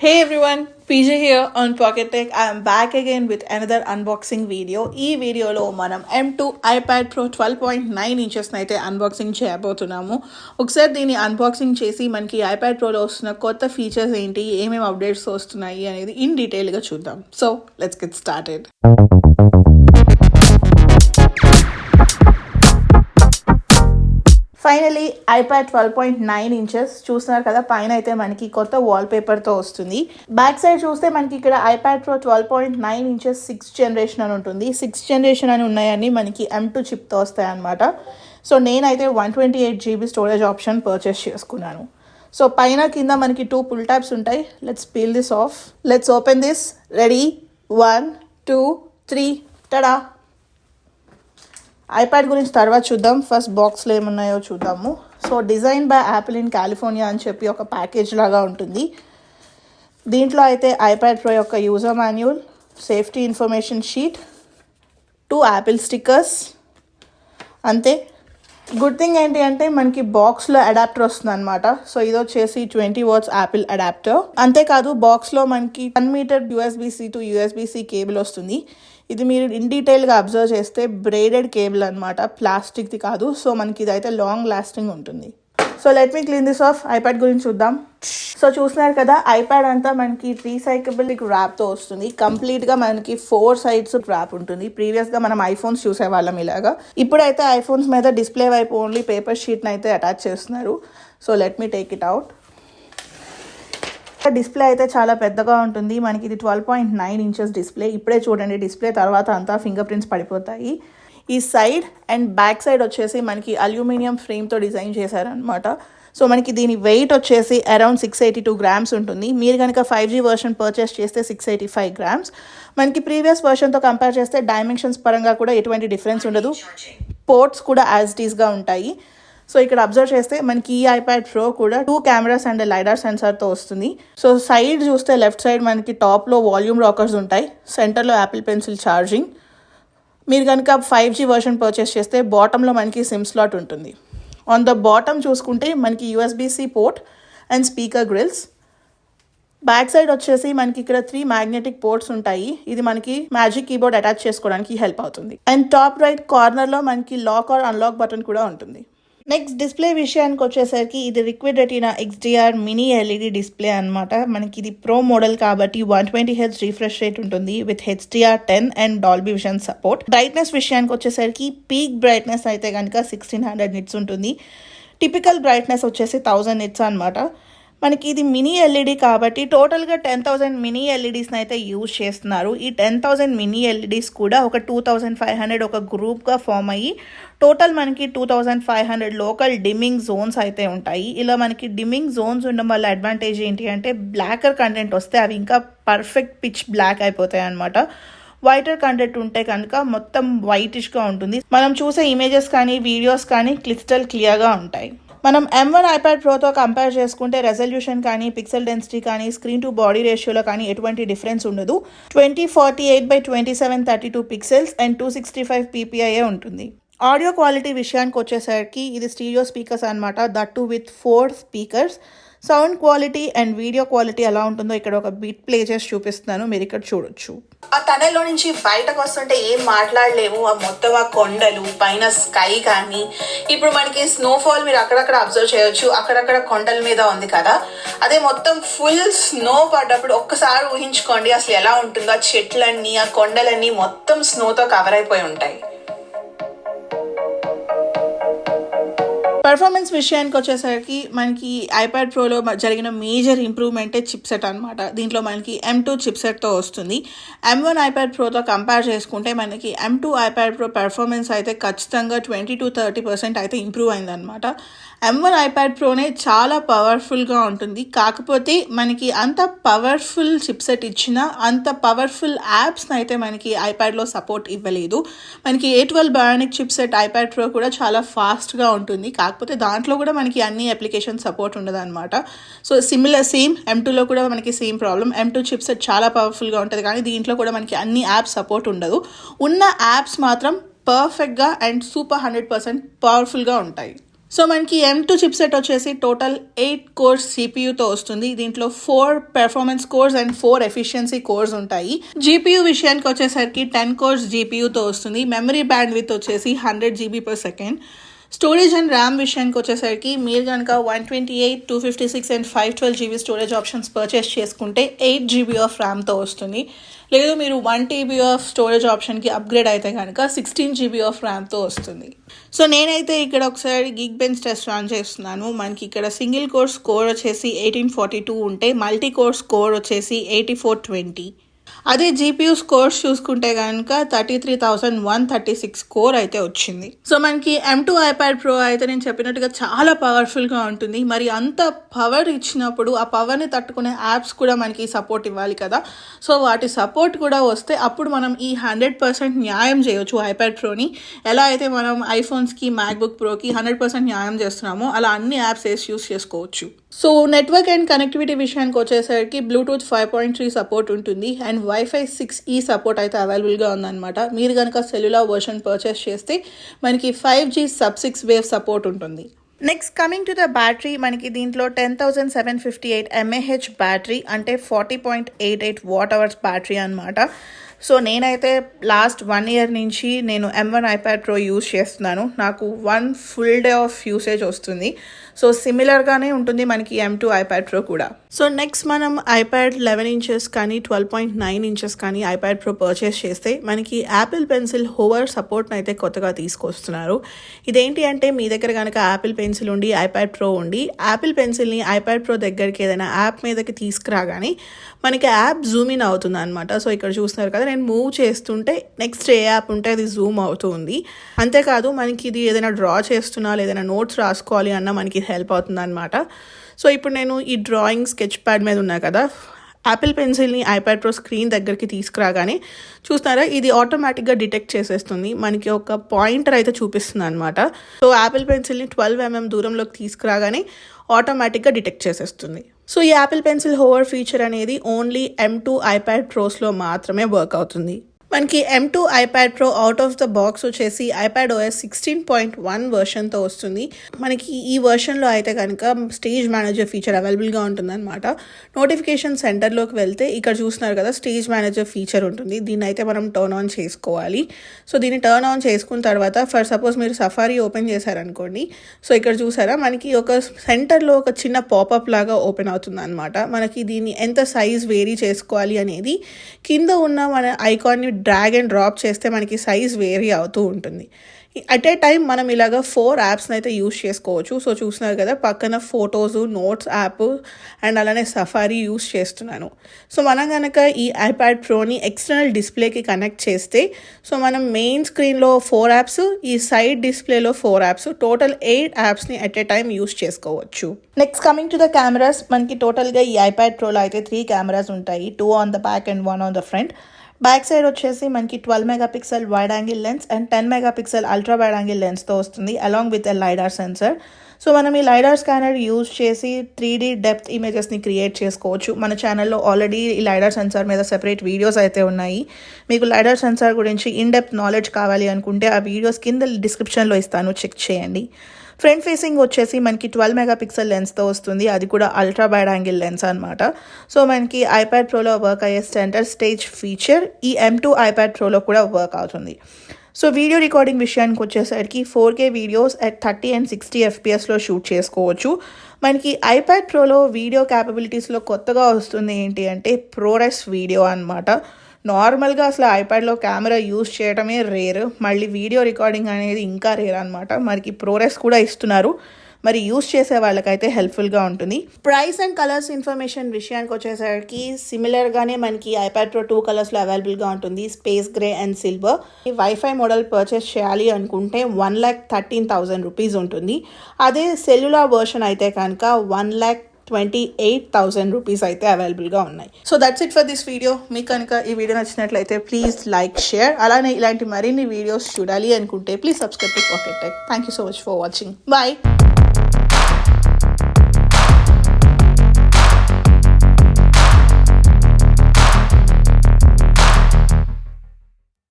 Hey everyone, PJ here on Pocket Tech. I am back again with another unboxing video. ఈ వీడియోలో మనం M2 iPad Pro 12.9 inches అయితే unboxing చేయబోతున్నాము. ఒకసారి దీన్ని అన్బాక్సింగ్ చేసి మనకి iPad Proలో వస్తున్న కొత్త ఫీచర్స్ ఏంటి, ఏమేమి అప్డేట్స్ వస్తున్నాయి అనేది ఇన్ డీటెయిల్గా చూద్దాం. So let's get started. Finally iPad 12.9 inches చూస్తున్నారు కదా, పైన అయితే మనకి కొత్త వాల్పేపర్తో వస్తుంది. బ్యాక్ సైడ్ చూస్తే మనకి ఇక్కడ iPad Pro 12.9 inches 6th generation అని ఉంటుంది. 6th generation అని ఉన్నాయని మనకి M2 చిప్తో వస్తాయి అన్నమాట. సో నేనైతే 128 GB స్టోరేజ్ ఆప్షన్ పర్చేస్ చేసుకున్నాను. సో పైన కింద మనకి 2 పుల్ ట్యాబ్స్ ఉంటాయి. Let's peel this of. Let's open this. Ready, 1 2 3 ta-da. IPad గురించి తర్వాత చూద్దాం. ఫస్ట్ బాక్స్లో ఏమున్నాయో చూద్దాము. So design by Apple in California అని చెప్పి ఒక ప్యాకేజ్ లాగా ఉంటుంది. దీంట్లో అయితే iPad Pro యొక్క user manual, safety information sheet, 2 Apple stickers, అంతే. గుడ్ థింగ్ ఏంటి అంటే మనకి బాక్స్లో అడాప్టర్ వస్తుంది అనమాట. సో ఇది వచ్చేసి 20 watts యాపిల్ అడాప్టర్. అంతేకాదు బాక్స్లో మనకి 1 meter USB-C to USB-C cable వస్తుంది. ఇది మీరు ఇన్ డీటెయిల్గా అబ్జర్వ్ చేస్తే బ్రేడెడ్ కేబుల్ అనమాట, ప్లాస్టిక్ది కాదు. సో మనకి ఇదైతే లాంగ్ లాస్టింగ్ ఉంటుంది. So let me clean this of. IPad గురించి చూద్దాం. సో చూస్తున్నారు కదా, ఐప్యాడ్ అంతా మనకి రీసైక్లబుల్ ర్యాప్తో వస్తుంది. కంప్లీట్గా మనకి 4 sides ర్యాప్ ఉంటుంది. ప్రీవియస్గా మనం ఐఫోన్స్ చూసేవాళ్ళం ఇలాగా. ఇప్పుడైతే ఐఫోన్స్ మీద డిస్ప్లే వైపు ఓన్లీ పేపర్ షీట్ని అయితే అటాచ్ చేస్తున్నారు. So let me take it out. Display అయితే చాలా పెద్దగా ఉంటుంది. మనకి ఇది 12.9 inches డిస్ప్లే. ఇప్పుడే చూడండి, డిస్ప్లే తర్వాత అంతా ఫింగర్ ప్రింట్స్ పడిపోతాయి. ఈ సైడ్ అండ్ బ్యాక్ సైడ్ వచ్చేసి మనకి అల్యూమినియం ఫ్రేమ్తో డిజైన్ చేశారనమాట. సో మనకి దీని వెయిట్ వచ్చేసి అరౌండ్ 682 grams ఉంటుంది. మీరు కనుక 5G వర్షన్ పర్చేస్ చేస్తే 685 grams. మనకి ప్రీవియస్ వర్షన్తో కంపేర్ చేస్తే డైమెన్షన్స్ పరంగా కూడా ఎటువంటి డిఫరెన్స్ ఉండదు. పోర్ట్స్ కూడా యాజ్ ఇట్ ఈస్గా ఉంటాయి. సో ఇక్కడ అబ్జర్వ్ చేస్తే మనకి ఈ iPad Pro కూడా 2 cameras అండ్ LiDAR సెన్సార్తో వస్తుంది. సో సైడ్ చూస్తే లెఫ్ట్ సైడ్ మనకి టాప్లో వాల్యూమ్ రాకర్స్ ఉంటాయి. సెంటర్లో యాపిల్ పెన్సిల్ ఛార్జింగ్. మీరు కనుక 5G వర్షన్ పర్చేస్ చేస్తే బాటంలో మనకి సిమ్ స్లాట్ ఉంటుంది. ఆన్ ద బాటమ్ చూసుకుంటే మనకి USB-C port and speaker grills. Back side వచ్చేసి మనకి ఇక్కడ 3 మ్యాగ్నెటిక్ పోర్ట్స్ ఉంటాయి. ఇది మనకి మ్యాజిక్ కీబోర్డ్ అటాచ్ చేసుకోవడానికి హెల్ప్ అవుతుంది. అండ్ టాప్ రైట్ కార్నర్లో మనకి లాక్ ఆర్ అన్లాక్ బటన్ కూడా ఉంటుంది. నెక్స్ట్ డిస్ప్లే విషయానికి వచ్చేసరికి ఇది liquid retina XDR mini LED display అనమాట. మనకి ఇది ప్రో మోడల్ కాబట్టి 120Hz రిఫ్రెష్ రేట్ ఉంటుంది with HDR10 and Dolby vision support. Brightness విషయానికి వచ్చేసరికి పీక్ బ్రైట్నెస్ అయితే కనుక 1600 nits ఉంటుంది. టిపికల్ బ్రైట్నెస్ వచ్చేసి 1000 nits అనమాట. మనకి ఇది మినీ LED కాబట్టి టోటల్గా 10,000 మినీ LEDస్ని అయితే యూజ్ చేస్తున్నారు. ఈ 10,000 మినీ LEDs కూడా ఒక 2500 ఒక గ్రూప్గా ఫామ్ అయ్యి టోటల్ మనకి 2500 లోకల్ డిమ్మింగ్ జోన్స్ అయితే ఉంటాయి. ఇలా మనకి డిమ్మింగ్ జోన్స్ ఉండడం వల్ల అడ్వాంటేజ్ ఏంటి అంటే బ్లాకర్ కంటెంట్ వస్తే అవి ఇంకా పర్ఫెక్ట్ పిచ్ బ్లాక్ అయిపోతాయి అనమాట. వైటర్ కంటెంట్ ఉంటే కనుక మొత్తం వైటిష్గా ఉంటుంది. మనం చూసే ఇమేజెస్ కానీ వీడియోస్ కానీ క్రిస్టల్ క్లియర్గా ఉంటాయి. మనం M1 iPad Proతో కంపేర్ చేసుకుంటే రెజల్యూషన్ కానీ పిక్సెల్ డెన్సిటీ కానీ స్క్రీన్ టు బాడీ రేషియోలో కానీ ఎటువంటి డిఫరెన్స్ ఉండదు. 2048x2732 పిక్సెల్స్ అండ్ 265 ppi ఉంటుంది. ఆడియో క్వాలిటీ విషయానికి వచ్చేసరికి ఇది స్టీరియో స్పీకర్స్ అనమాట, that to with 4 speakers. Sound quality and video quality ఎలా ఉంటుందో ఇక్కడ ఒక బిట్ ప్లే చేసి చూపిస్తున్నాను, మీరు ఇక్కడ చూడొచ్చు. ఆ టనెల్లో నుంచి బయటకు వస్తుంటే ఏం మాట్లాడలేము. ఆ మొత్తం ఆ కొండలు పైన స్కై కానీ ఇప్పుడు మనకి స్నోఫాల్ మీరు అక్కడక్కడ అబ్జర్వ్ చేయొచ్చు. అక్కడక్కడ కొండల మీద ఉంది కదా, అదే మొత్తం ఫుల్ స్నో పడ్డప్పుడు ఒక్కసారి ఊహించుకోండి అసలు ఎలా ఉంటుందో. ఆ చెట్లన్నీ ఆ కొండలన్నీ మొత్తం స్నోతో కవర్ అయిపోయి ఉంటాయి. పర్ఫార్మెన్స్ విషయానికి వచ్చేసరికి మనకి iPad Proలో జరిగిన మేజర్ ఇంప్రూవ్మెంటే చిప్సెట్ అనమాట. దీంట్లో మనకి M2 చిప్సెట్తో వస్తుంది. M1 iPad Proతో కంపేర్ చేసుకుంటే మనకి M2 iPad Pro పర్ఫార్మెన్స్ అయితే ఖచ్చితంగా 20 to 30% అయితే ఇంప్రూవ్ అయిందనమాట. M1 iPad Proనే చాలా పవర్ఫుల్గా ఉంటుంది. కాకపోతే మనకి అంత పవర్ఫుల్ చిప్సెట్ ఇచ్చినా అంత పవర్ఫుల్ యాప్స్ని అయితే మనకి iPadలో సపోర్ట్ ఇవ్వలేదు. మనకి A12 Bionic chipset iPad Pro కూడా చాలా ఫాస్ట్గా ఉంటుంది. కాకపోతే దాంట్లో కూడా మనకి అన్ని అప్లికేషన్ సపోర్ట్ ఉండదు అనమాట. సో సేమ్ M2లో కూడా మనకి సేమ్ ప్రాబ్లం. M2 చిప్సెట్ చాలా పవర్ఫుల్గా ఉంటుంది కానీ దీంట్లో కూడా మనకి అన్ని యాప్స్ సపోర్ట్ ఉండదు. ఉన్న యాప్స్ మాత్రం పర్ఫెక్ట్గా అండ్ సూపర్ 100% పవర్ఫుల్గా ఉంటాయి. సో మనకి M2 చిప్సెట్ వచ్చేసి టోటల్ 8 కోర్స్ సిపియూతో వస్తుంది. దీంట్లో 4 performance course and 4 efficiency course ఉంటాయి. జీపీయూ విషయానికి వచ్చేసరికి 10 కోర్స్ జీపీయూతో వస్తుంది. మెమరీ బ్యాండ్ విత్ వచ్చేసి 100 GB/s. స్టోరేజ్ అండ్ ర్యామ్ విషయానికి వచ్చేసరికి మీరు కనుక 128, 256 and 512 GB storage options purchase చేసుకుంటే 8 GB ఆఫ్ ర్యామ్తో వస్తుంది. లేదు మీరు 1 TB ఆఫ్ స్టోరేజ్ ఆప్షన్కి అప్గ్రేడ్ అయితే కనుక 16 GB ఆఫ్ ర్యామ్తో వస్తుంది. సో నేనైతే ఇక్కడ ఒకసారి గీక్ బెంచ్ టెస్ట్ రన్ చేస్తున్నాను. మనకి ఇక్కడ సింగిల్ కోర్ స్కోర్ వచ్చేసి 1842 ఉంటే మల్టీ కోర్ స్కోర్ వచ్చేసి 8420. అదే జీపీయూ స్కోర్స్ చూసుకుంటే కనుక 33,136 స్కోర్ అయితే వచ్చింది. సో మనకి M2 iPad Pro అయితే నేను చెప్పినట్టుగా చాలా పవర్ఫుల్గా ఉంటుంది. మరి అంత పవర్ ఇచ్చినప్పుడు ఆ పవర్ని తట్టుకునే యాప్స్ కూడా మనకి సపోర్ట్ ఇవ్వాలి కదా. సో వాటి సపోర్ట్ కూడా వస్తే అప్పుడు మనం ఈ 100% న్యాయం చేయొచ్చు iPad Proని. ఎలా అయితే మనం ఐఫోన్స్కి, మ్యాక్బుక్ ప్రోకి 100% న్యాయం చేస్తున్నామో అలా అన్ని యాప్స్ వేసి యూస్ చేసుకోవచ్చు. సో నెట్వర్క్ అండ్ కనెక్టివిటీ విషయానికి వచ్చేసరికి బ్లూటూత్ 5.3 సపోర్ట్ ఉంటుంది అండ్ వైఫై 6E సపోర్ట్ అయితే అవైలబుల్గా ఉందన్నమాట. మీరు కనుక సెల్యులార్ వర్షన్ పర్చేస్ చేస్తే మనకి 5G sub-6 వేవ్ సపోర్ట్ ఉంటుంది. Next coming to the battery, మనకి దీంట్లో 10,758 mAh బ్యాటరీ అంటే 40.88 Wh బ్యాటరీ అనమాట. సో నేనైతే లాస్ట్ 1 year నుంచి నేను M1 iPad Pro యూస్ చేస్తున్నాను. నాకు 1 full day ఆఫ్ యూసేజ్ వస్తుంది. సో సిమిలర్గానే ఉంటుంది మనకి M2 iPad Pro కూడా. సో నెక్స్ట్ మనం iPad 11 inches కానీ 12.9 inches కానీ iPad Pro పర్చేస్ చేస్తే మనకి యాపిల్ పెన్సిల్ హోవర్ సపోర్ట్ని అయితే కొత్తగా తీసుకొస్తున్నారు. ఇదేంటి అంటే మీ దగ్గర కనుక యాపిల్ పెన్సిల్ ఉండి iPad Pro ఉండి యాపిల్ పెన్సిల్ని iPad Pro దగ్గరికి ఏదైనా యాప్ మీదకి తీసుకురాగానే మనకి యాప్ జూమ్ ఇన్ అవుతుంది అనమాట. సో ఇక్కడ చూస్తున్నారు కదా, నేను మూవ్ చేస్తుంటే నెక్స్ట్ ఏ యాప్ ఉంటే అది జూమ్ అవుతుంది. అంతేకాదు మనకి ఇది ఏదైనా డ్రా చేస్తున్నా లేదైనా నోట్స్ రాసుకోవాలి అన్నా మనకి హెల్ప్ అవుతుంది అనమాట. సో ఇప్పుడు నేను ఈ డ్రాయింగ్ స్కెచ్ ప్యాడ్ మీద ఉన్నా కదా, యాపిల్ పెన్సిల్ని iPad Pro స్క్రీన్ దగ్గరికి తీసుకురాగానే చూస్తున్నారా ఇది ఆటోమేటిక్గా డిటెక్ట్ చేసేస్తుంది. మనకి ఒక పాయింటర్ అయితే చూపిస్తుంది అనమాట. సో యాపిల్ పెన్సిల్ని 12mm దూరంలోకి తీసుకురాగానే ఆటోమేటిక్గా డిటెక్ట్ చేసేస్తుంది. సో ఈ యాపిల్ పెన్సిల్ హోవర్ ఫీచర్ అనేది ఓన్లీ M2 iPad Prosలో మాత్రమే వర్క్ అవుతుంది. మనకి M2 iPad Pro out of the box వచ్చేసి iPadOS 16.1 వర్షన్తో వస్తుంది. మనకి ఈ వర్షన్లో అయితే కనుక స్టేజ్ మేనేజర్ ఫీచర్ అవైలబుల్గా ఉంటుందన్నమాట. నోటిఫికేషన్ సెంటర్లోకి వెళ్తే ఇక్కడ చూస్తున్నారు కదా, స్టేజ్ మేనేజర్ ఫీచర్ ఉంటుంది. దీన్ని అయితే మనం టర్న్ ఆన్ చేసుకోవాలి. సో దీన్ని టర్న్ ఆన్ చేసుకున్న తర్వాత ఫర్ సపోజ్ మీరు సఫారీ ఓపెన్ చేశారనుకోండి, సో ఇక్కడ చూసారా మనకి ఒక సెంటర్లో ఒక చిన్న పాపప్ లాగా ఓపెన్ అవుతుంది అనమాట. మనకి దీన్ని ఎంత సైజ్ వేరీ చేసుకోవాలి అనేది కింద ఉన్న మన ఐకాన్ని డ్రాగ్ అండ్ డ్రాప్ చేస్తే మనకి సైజ్ వేరీ అవుతూ ఉంటుంది. అట్ ఏ టైం మనం ఇలాగ 4 యాప్స్ని అయితే యూస్ చేసుకోవచ్చు. సో చూస్తున్నారు కదా, పక్కన ఫొటోస్, నోట్స్ యాప్ అండ్ అలానే సఫారీ యూస్ చేస్తున్నాను. సో మనం కనుక ఈ iPad Proని ఎక్స్టర్నల్ డిస్ప్లేకి కనెక్ట్ చేస్తే సో మనం మెయిన్ స్క్రీన్లో 4 యాప్స్, ఈ సైడ్ డిస్ప్లేలో 4 యాప్స్, టోటల్ 8 యాప్స్ని అట్ ఏ టైం యూస్ చేసుకోవచ్చు. Next coming to the cameras, మనకి టోటల్గా ఈ iPad Proలో అయితే 3 కెమెరాస్ ఉంటాయి. 2 on the back and 1 on the front. Back side వచ్చేసి మనకి 12 megapixel wide angle lens and 10 megapixel ultra wide angle లెన్స్తో వస్తుంది along with a lidar sensor. So మనం ఈ లైడార్ స్కానర్ యూజ్ చేసి 3D డెప్త్ ఇమేజెస్ని క్రియేట్ చేసుకోవచ్చు. మన ఛానల్లో ఆల్రెడీ ఈ లైడార్ సెన్సార్ మీద సెపరేట్ వీడియోస్ అయితే ఉన్నాయి. మీకు లైడార్ సెన్సార్ గురించి ఇన్ డెప్త్ నాలెడ్జ్ కావాలి అనుకుంటే ఆ వీడియోస్ కింద డిస్క్రిప్షన్లో ఇస్తాను, చెక్ చేయండి. ఫ్రంట్ ఫేసింగ్ వచ్చేసి మనకి 12 మెగాపిక్సెల్ లెన్స్తో వస్తుంది. అది కూడా అల్ట్రా వైడ్ యాంగిల్ లెన్స్ అనమాట. సో మనకి iPad Proలో వర్క్ అయ్యే సెంటర్ స్టేజ్ ఫీచర్ ఈ M2 iPad Proలో కూడా వర్క్ అవుతుంది. సో వీడియో రికార్డింగ్ విషయానికి వచ్చేసరికి 4K వీడియోస్ అట్ 30 and 60 FPSలో షూట్ చేసుకోవచ్చు. మనకి iPad Proలో వీడియో క్యాపబిలిటీస్లో కొత్తగా వస్తుంది ఏంటి అంటే ProRes వీడియో అనమాట. నార్మల్గా అసలు ఐప్యాడ్లో కెమెరా యూస్ చేయడమే రేర్, మళ్ళీ వీడియో రికార్డింగ్ అనేది ఇంకా రేర్ అనమాట. మనకి ProRes కూడా ఇస్తున్నారు, మరి యూస్ చేసే వాళ్ళకైతే హెల్ప్ఫుల్గా ఉంటుంది. ప్రైస్ అండ్ కలర్స్ ఇన్ఫర్మేషన్ విషయానికి వచ్చేసరికి సిమిలర్గానే మనకి iPad Pro 2 కలర్స్లో అవైలబుల్గా ఉంటుంది, స్పేస్ గ్రే అండ్ సిల్వర్. ఈ వైఫై మోడల్ పర్చేస్ చేయాలి అనుకుంటే 1,13,000 రూపీస్ ఉంటుంది. అదే సెల్యులార్ వర్షన్ అయితే కనుక 1,28,000 రూపీస్ అయితే అవైలబుల్గా ఉన్నాయి. So that's it for this video. మీకు కనుక ఈ వీడియో నచ్చినట్లయితే ప్లీజ్ లైక్, షేర్. అలానే ఇలాంటి మరిన్ని వీడియోస్ చూడాలి అనుకుంటే please subscribe to Pocket Tech. Thank you so much for watching. Bye.